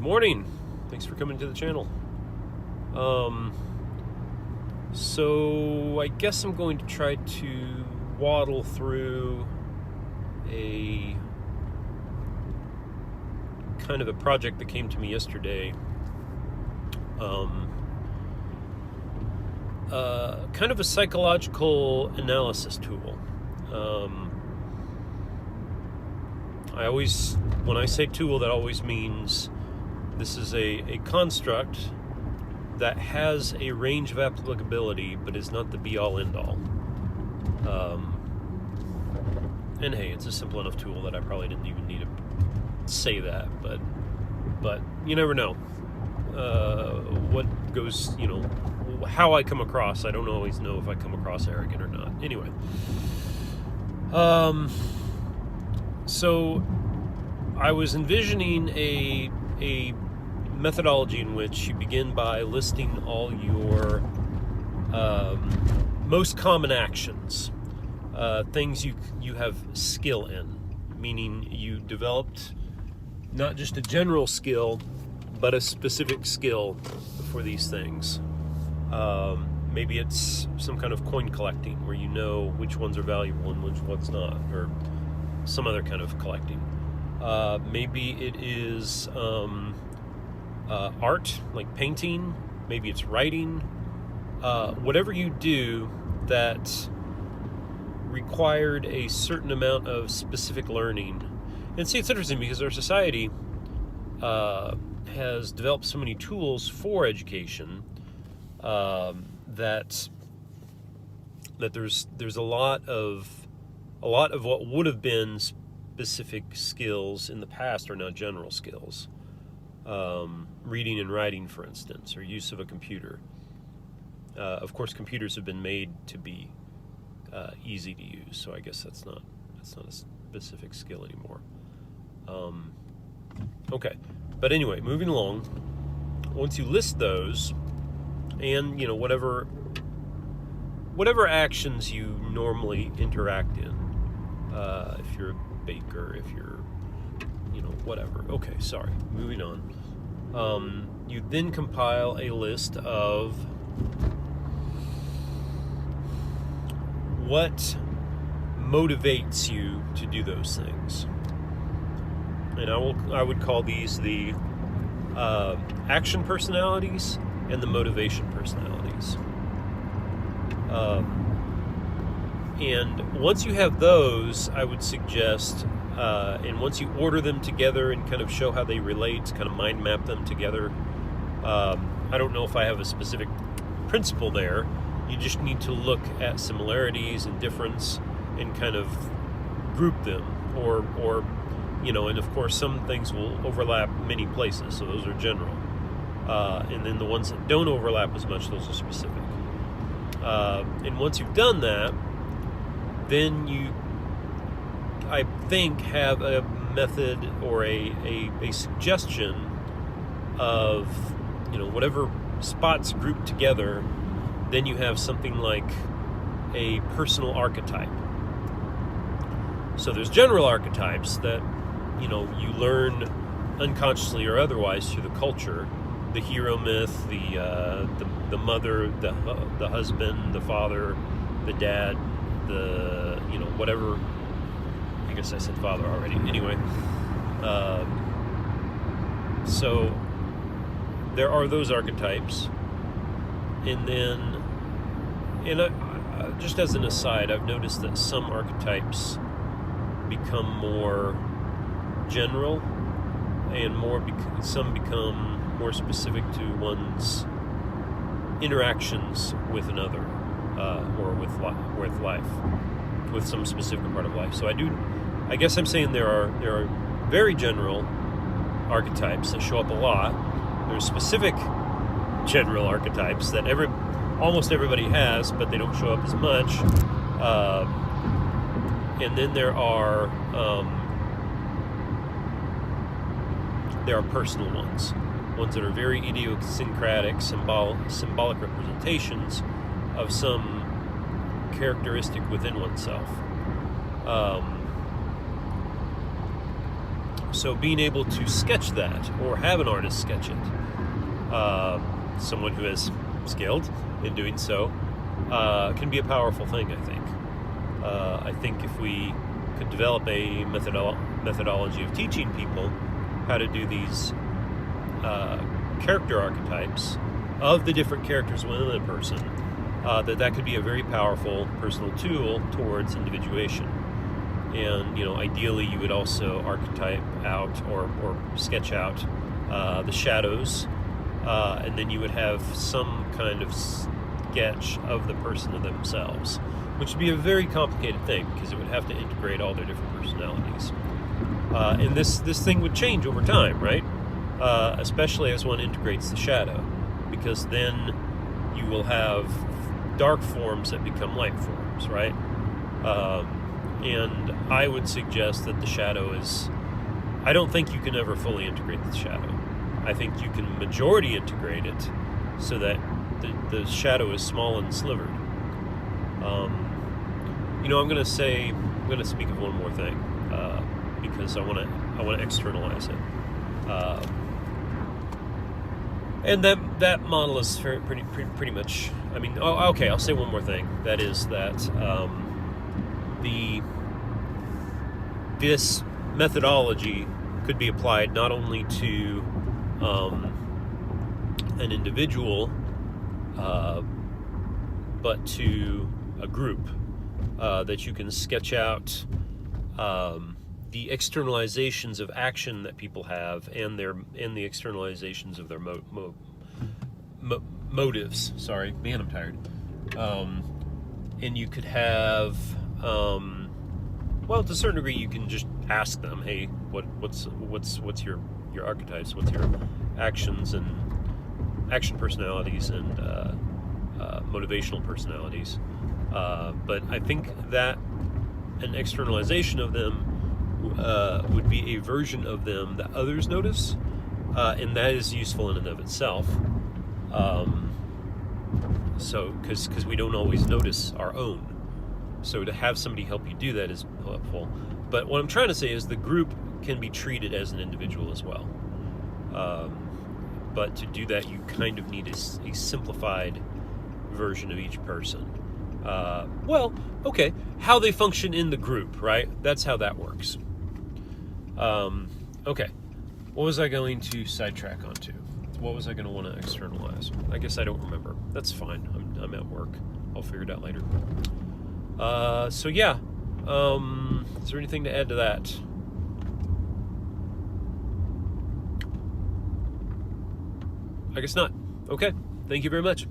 Morning. Thanks for coming to the channel. So I guess I'm going to try to waddle through a kind of a project that came to me yesterday. Kind of a psychological analysis tool. When I say tool, that always means this is a construct that has a range of applicability, but is not the be-all, end-all. And hey, it's a simple enough tool that I probably didn't even need to say that, but you never know. What goes, how I come across. I don't always know if I come across arrogant or not. Anyway. So I was envisioning a methodology in which you begin by listing all your most common actions, things you have skill in, meaning you developed not just a general skill, but a specific skill for these things. Maybe it's some kind of coin collecting where you know which ones are valuable and which ones not, or some other kind of collecting. Maybe it is art, like painting. Maybe it's writing. Whatever you do that required a certain amount of specific learning. And see, it's interesting because our society has developed so many tools for education that there's a lot of what would have been specific skills in the past are now general skills. Reading and writing, for instance, or use of a computer. Of course, computers have been made to be easy to use, so I guess that's not a specific skill anymore. Okay, but anyway, moving along. Once you list those, and whatever actions you normally interact in, if you're a baker, if you're whatever. Okay, sorry, moving on. You then compile a list of what motivates you to do those things. And I would call these the action personalities and the motivation personalities. And once you have those, I would suggest, and once you order them together and kind of show how they relate, kind of mind map them together, I don't know if I have a specific principle there. You just need to look at similarities and difference and kind of group them, or and of course some things will overlap many places, so those are general. And then the ones that don't overlap as much, those are specific. And once you've done that, then you, I think, have a method or a suggestion of, whatever spots grouped together. Then you have something like a personal archetype. So there's general archetypes that, you learn unconsciously or otherwise through the culture. The hero myth, the mother, the husband, the father, the dad, the whatever. I guess I said father already. Anyway, so there are those archetypes, and then, just as an aside, I've noticed that some archetypes become more general, and some become more specific to one's interactions with another, or with life, with some specific part of life. So I guess I'm saying there are very general archetypes that show up a lot. There's specific general archetypes that almost everybody has, but they don't show up as much. And then there are personal ones that are very idiosyncratic, symbolic representations of some characteristic within oneself. So being able to sketch that or have an artist sketch it, someone who has skilled in doing so, can be a powerful thing, I think. I think if we could develop a methodology of teaching people how to do these character archetypes of the different characters within a person, that could be a very powerful personal tool towards individuation. And, ideally you would also archetype out or sketch out the shadows, and then you would have some kind of sketch of the person themselves, which would be a very complicated thing because it would have to integrate all their different personalities. And this thing would change over time, right? Especially as one integrates the shadow, because then you will have dark forms that become light forms, right? And I would suggest that the shadow is... I don't think you can ever fully integrate the shadow. I think you can majority integrate it so that the shadow is small and slivered. I'm going to speak of one more thing, because I want to externalize it. And that model is pretty much... okay, I'll say one more thing. That is that this methodology could be applied not only to an individual, but to a group, that you can sketch out the externalizations of action that people have and the externalizations of their motives. Sorry, man, I'm tired. And you could have, to a certain degree, you can just ask them, hey, what's your archetypes? What's your actions and action personalities and motivational personalities? But I think that an externalization of them would be a version of them that others notice, and that is useful in and of itself. So, because we don't always notice our own. So to have somebody help you do that is helpful. But what I'm trying to say is the group can be treated as an individual as well. But to do that, you kind of need a simplified version of each person. How they function in the group, right? That's how that works. Okay. What was I going to sidetrack onto? What was I going to want to externalize? I guess I don't remember. That's fine. I'm at work. I'll figure it out later. Is there anything to add to that? I guess not. Okay. Thank you very much.